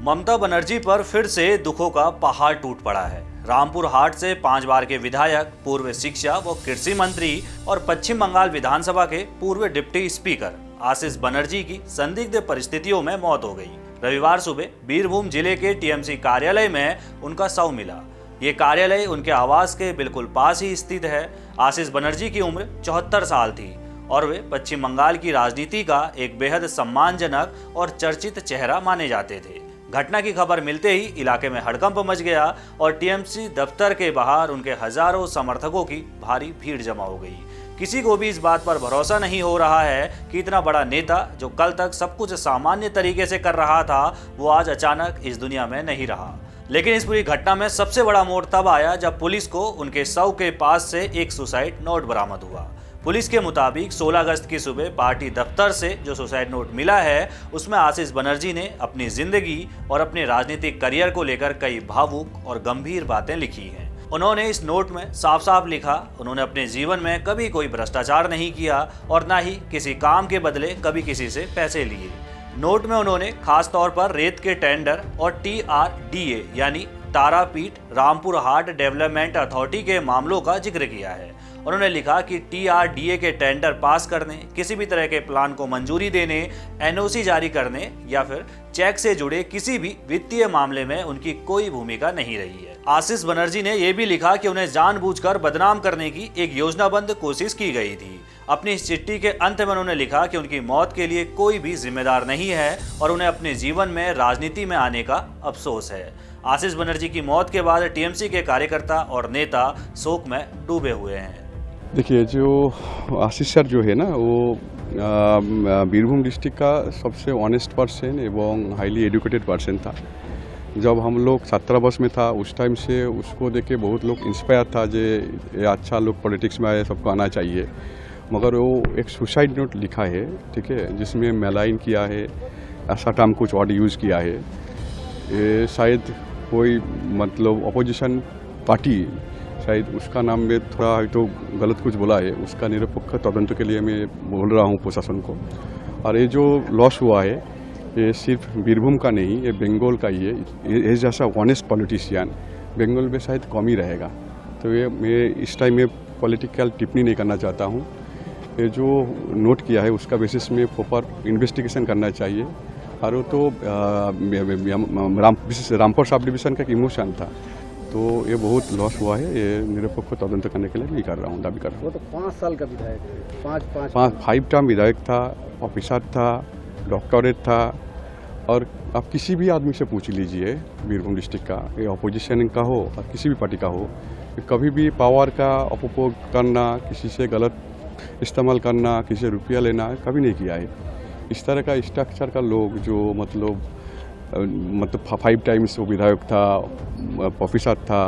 ममता बनर्जी पर फिर से दुखों का पहाड़ टूट पड़ा है। रामपुर हाट से 5 बार के विधायक, पूर्व शिक्षा व कृषि मंत्री और पश्चिम बंगाल विधानसभा के पूर्व डिप्टी स्पीकर आशीष बनर्जी की संदिग्ध परिस्थितियों में मौत हो गई। रविवार सुबह बीरभूम जिले के टीएमसी कार्यालय में उनका शव मिला। ये कार्यालय उनके आवास के बिल्कुल पास ही स्थित है। आशीष बनर्जी की उम्र 74 साल थी और वे पश्चिम बंगाल की राजनीति का एक बेहद सम्मानजनक और चर्चित चेहरा माने जाते थे। घटना की खबर मिलते ही इलाके में हड़कंप मच गया और टीएमसी दफ्तर के बाहर उनके हजारों समर्थकों की भारी भीड़ जमा हो गई। किसी को भी इस बात पर भरोसा नहीं हो रहा है कि इतना बड़ा नेता जो कल तक सब कुछ सामान्य तरीके से कर रहा था, वो आज अचानक इस दुनिया में नहीं रहा। लेकिन इस पूरी घटना में सबसे बड़ा मोड़ तब आया जब पुलिस को उनके शव के पास से एक सुसाइड नोट बरामद हुआ। पुलिस के मुताबिक 16 अगस्त की सुबह पार्टी दफ्तर से जो सुसाइड नोट मिला है, उसमें आशीष बनर्जी ने अपनी जिंदगी और अपने राजनीतिक करियर को लेकर कई भावुक और गंभीर बातें लिखी हैं। उन्होंने इस नोट में साफ साफ लिखा, उन्होंने अपने जीवन में कभी कोई भ्रष्टाचार नहीं किया और ना ही किसी काम के बदले कभी किसी से पैसे लिए। नोट में उन्होंने खास तौर पर रेत के टेंडर और TRDA यानी तारापीठ रामपुर हाट डेवलपमेंट अथॉरिटी के मामलों का जिक्र किया है। उन्होंने लिखा कि TRDA के टेंडर पास करने, किसी भी तरह के प्लान को मंजूरी देने, NOC जारी करने या फिर चेक से जुड़े किसी भी वित्तीय मामले में उनकी कोई भूमिका नहीं रही है। आशीष बनर्जी ने यह भी लिखा कि उन्हें जानबूझकर बदनाम करने की एक योजनाबद्ध कोशिश की गई थी। अपनी इस चिट्ठी के अंत में उन्होंने लिखा कि उनकी मौत के लिए कोई भी जिम्मेदार नहीं है और उन्हें अपने जीवन में राजनीति में आने का अफसोस है। आशीष बनर्जी की मौत के बाद टीएमसी के कार्यकर्ता और नेता शोक में डूबे हुए हैं। देखिए, जो आशीष सर जो है ना, वो बीरभूम डिस्ट्रिक्ट का सबसे ऑनेस्ट पर्सन एवं हाईली एजुकेटेड पर्सन था। जब हम लोग छात्रा वर्ष में था उस टाइम से उसको देख के बहुत लोग इंस्पायर था जे ये अच्छा लोग पॉलिटिक्स में आए, सबको आना चाहिए। मगर वो एक सुसाइड नोट लिखा है, ठीक है, जिसमें मेलाइन किया है, ऐसा टर्म कुछ और यूज़ किया है। ये शायद कोई मतलब अपोजिशन पार्टी शायद उसका नाम में थोड़ा तो गलत कुछ बोला है, उसका निरपेक्ष तदंत के लिए मैं बोल रहा हूँ प्रशासन को। और ये जो लॉस हुआ है ये सिर्फ बीरभूम का नहीं, ये बंगाल का ही है। ये जैसा ऑनेस्ट पॉलिटिशियन बंगाल में शायद कम ही रहेगा। तो ये मैं इस टाइम में पॉलिटिकल टिप्पणी नहीं करना चाहता हूँ। ये जो नोट किया है उसका बेसिस में प्रॉपर इन्वेस्टिगेशन करना चाहिए। और वो तो रामपुर सब डिवीज़न का एक इमोशन था, तो ये बहुत लॉस हुआ है। ये निरपेक्ष तदंत करने के लिए भी कर रहा हूँ, दावी कर रहा हूँ। वो तो 5 साल का विधायक है, 5 टर्म विधायक था, ऑफिसर था, डॉक्टरेट था। और आप किसी भी आदमी से पूछ लीजिए बीरभूम डिस्ट्रिक्ट का, ये अपोजिशन का हो और किसी भी पार्टी का हो, कभी भी पावर का अपयोग करना, किसी से गलत इस्तेमाल करना, किसी से रुपया लेना कभी नहीं किया है। इस तरह का स्ट्रक्चर का लोग जो मतलब 5 टाइम्स वो विधायक था, ऑफिसर था,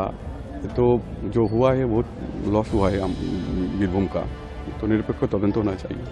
तो जो हुआ है बहुत लॉस हुआ है बीरभूम का। तो निरपेक्ष तदंत होना चाहिए।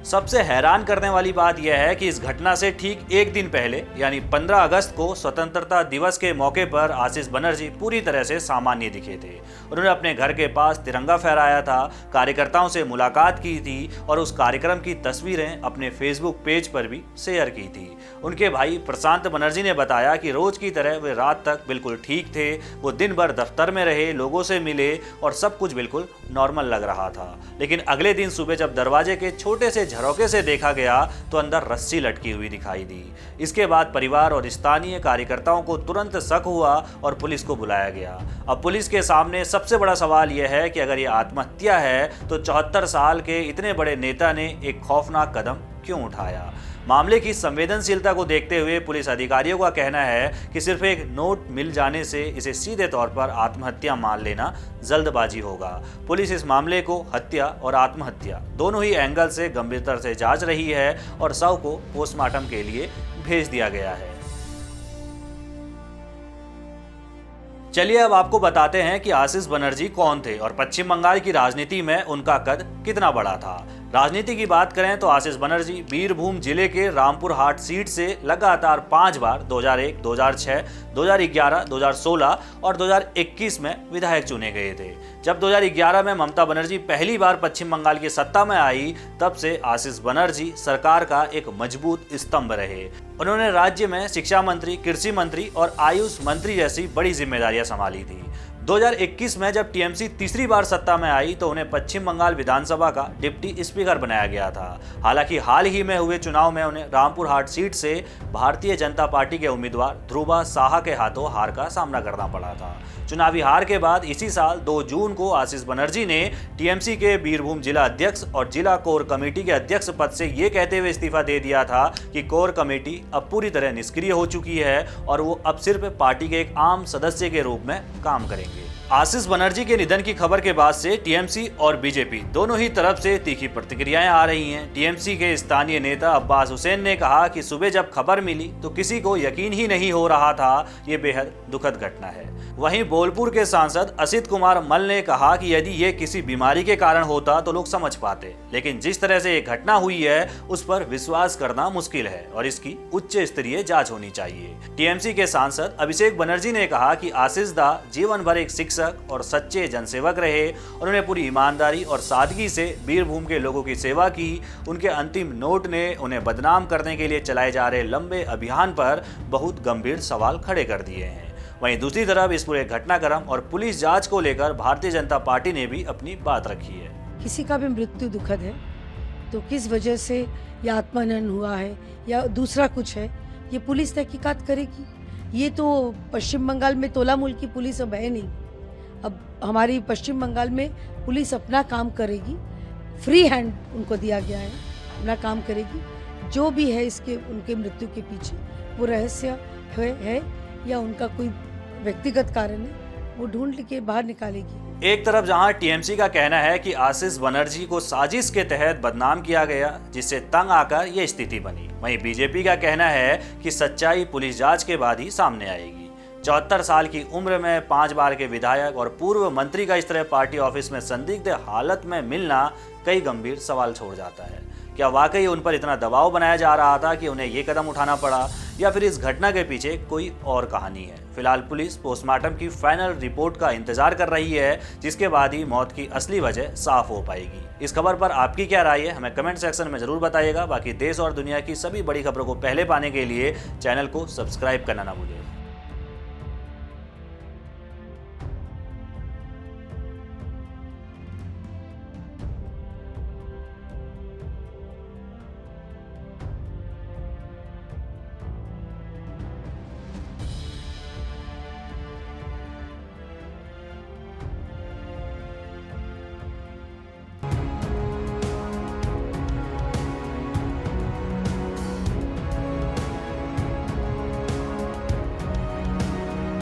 सबसे हैरान करने वाली बात यह है कि इस घटना से ठीक एक दिन पहले यानी 15 अगस्त को स्वतंत्रता दिवस के मौके पर आशीष बनर्जी पूरी तरह से सामान्य दिखे थे। उन्होंने अपने घर के पास तिरंगा फहराया था, कार्यकर्ताओं से मुलाकात की थी और उस कार्यक्रम की तस्वीरें अपने फेसबुक पेज पर भी शेयर की थी। उनके भाई प्रशांत बनर्जी ने बताया कि रोज की तरह वे रात तक बिल्कुल ठीक थे। वो दिन भर दफ्तर में रहे, लोगों से मिले और सब कुछ बिल्कुल नॉर्मल लग रहा था। लेकिन अगले दिन सुबह जब दरवाजे के छोटे से झरोके से देखा गया तो अंदर रस्सी लटकी हुई दिखाई दी। इसके बाद परिवार और स्थानीय कार्यकर्ताओं को तुरंत शक हुआ और पुलिस को बुलाया गया। अब पुलिस के सामने सबसे बड़ा सवाल यह है कि अगर ये आत्महत्या है तो 74 साल के इतने बड़े नेता ने एक खौफनाक कदम क्यों उठाया। मामले की संवेदनशीलता को देखते हुए पुलिस अधिकारियों का कहना है कि सिर्फ एक नोट मिल जाने से इसे सीधे तौर पर आत्महत्या मान लेना जल्दबाजी होगा। पुलिस इस मामले को हत्या और आत्महत्या दोनों ही एंगल से गंभीरता से जांच रही है और शव को पोस्टमार्टम के लिए भेज दिया गया है। चलिए अब आपको बताते हैं कि आशीष बनर्जी कौन थे और पश्चिम बंगाल की राजनीति में उनका कद कितना बड़ा था। राजनीति की बात करें तो आशीष बनर्जी बीरभूम जिले के रामपुर हाट सीट से लगातार 5 बार 2001, 2006, 2011, 2016 और 2021 में विधायक चुने गए थे। जब 2011 में ममता बनर्जी पहली बार पश्चिम बंगाल की सत्ता में आई, तब से आशीष बनर्जी सरकार का एक मजबूत स्तंभ रहे। उन्होंने राज्य में शिक्षा मंत्री, कृषि मंत्री और आयुष मंत्री जैसी बड़ी जिम्मेदारियां संभाली थी। 2021 में जब टीएमसी तीसरी बार सत्ता में आई तो उन्हें पश्चिम बंगाल विधानसभा का डिप्टी स्पीकर बनाया गया था। हालांकि हाल ही में हुए चुनाव में उन्हें रामपुर हाट सीट से भारतीय जनता पार्टी के उम्मीदवार ध्रुवा साहा के हाथों हार का सामना करना पड़ा था। चुनावी हार के बाद इसी साल 2 जून को आशीष बनर्जी ने टीएमसी के बीरभूम जिला अध्यक्ष और जिला कोर कमेटी के अध्यक्ष पद से ये कहते हुए इस्तीफा दे दिया था कि कोर कमेटी अब पूरी तरह निष्क्रिय हो चुकी है और वो अब सिर्फ पार्टी के एक आम सदस्य के रूप में काम करेंगे। आशीष बनर्जी के निधन की खबर के बाद से टीएमसी और बीजेपी दोनों ही तरफ से तीखी प्रतिक्रियाएं आ रही हैं। टीएमसी के स्थानीय नेता अब्बास हुसैन ने कहा कि सुबह जब खबर मिली तो किसी को यकीन ही नहीं हो रहा था, ये बेहद दुखद घटना है। वहीं बोलपुर के सांसद असित कुमार मल ने कहा कि यदि ये किसी बीमारी के कारण होता तो लोग समझ पाते, लेकिन जिस तरह से ये घटना हुई है उस पर विश्वास करना मुश्किल है और इसकी उच्च स्तरीय जांच होनी चाहिए। टीएमसी के सांसद अभिषेक बनर्जी ने कहा कि आशीष दा जीवन भर एक शिक्षक और सच्चे जनसेवक रहे। उन्होंने पूरी ईमानदारी और सादगी से बीरभूम के लोगों की सेवा की। उनके अंतिम नोट ने उन्हें बदनाम करने के लिए चलाए जा रहे लंबे अभियान पर बहुत गंभीर सवाल खड़े कर दिए हैं। वहीं दूसरी तरफ इस पूरे घटनाक्रम और पुलिस जांच को लेकर भारतीय जनता पार्टी ने भी अपनी बात रखी है। किसी का भी मृत्यु दुखद है, तो किस वजह से या आत्महनन हुआ है या दूसरा कुछ है, ये पुलिस तहकीकात करेगी। ये तो पश्चिम बंगाल में तोला मुल्क की पुलिस अब है नहीं। अब हमारी पश्चिम बंगाल में पुलिस अपना काम करेगी, फ्री हैंड उनको दिया गया है, अपना काम करेगी। जो भी है इसके उनके मृत्यु के पीछे वो रहस्य है या उनका कोई व्यक्तिगत कारण है, वो ढूंढ के बाहर निकालेगी। एक तरफ जहां टीएमसी का कहना है कि आशीष बनर्जी को साजिश के तहत बदनाम किया गया, जिससे तंग आकर यह स्थिति बनी, वहीं बीजेपी का कहना है कि सच्चाई पुलिस जांच के बाद ही सामने आएगी। 74 साल की उम्र में 5 बार के विधायक और पूर्व मंत्री का इस तरह पार्टी ऑफिस में संदिग्ध हालत में मिलना कई गंभीर सवाल छोड़ जाता है। क्या वाकई उन पर इतना दबाव बनाया जा रहा था कि उन्हें ये कदम उठाना पड़ा, या फिर इस घटना के पीछे कोई और कहानी है? फिलहाल पुलिस पोस्टमार्टम की फाइनल रिपोर्ट का इंतजार कर रही है, जिसके बाद ही मौत की असली वजह साफ हो पाएगी। इस खबर पर आपकी क्या राय है, हमें कमेंट सेक्शन में जरूर बताइएगा। बाकी देश और दुनिया की सभी बड़ी खबरों को पहले पाने के लिए चैनल को सब्सक्राइब करना ना भूलिए।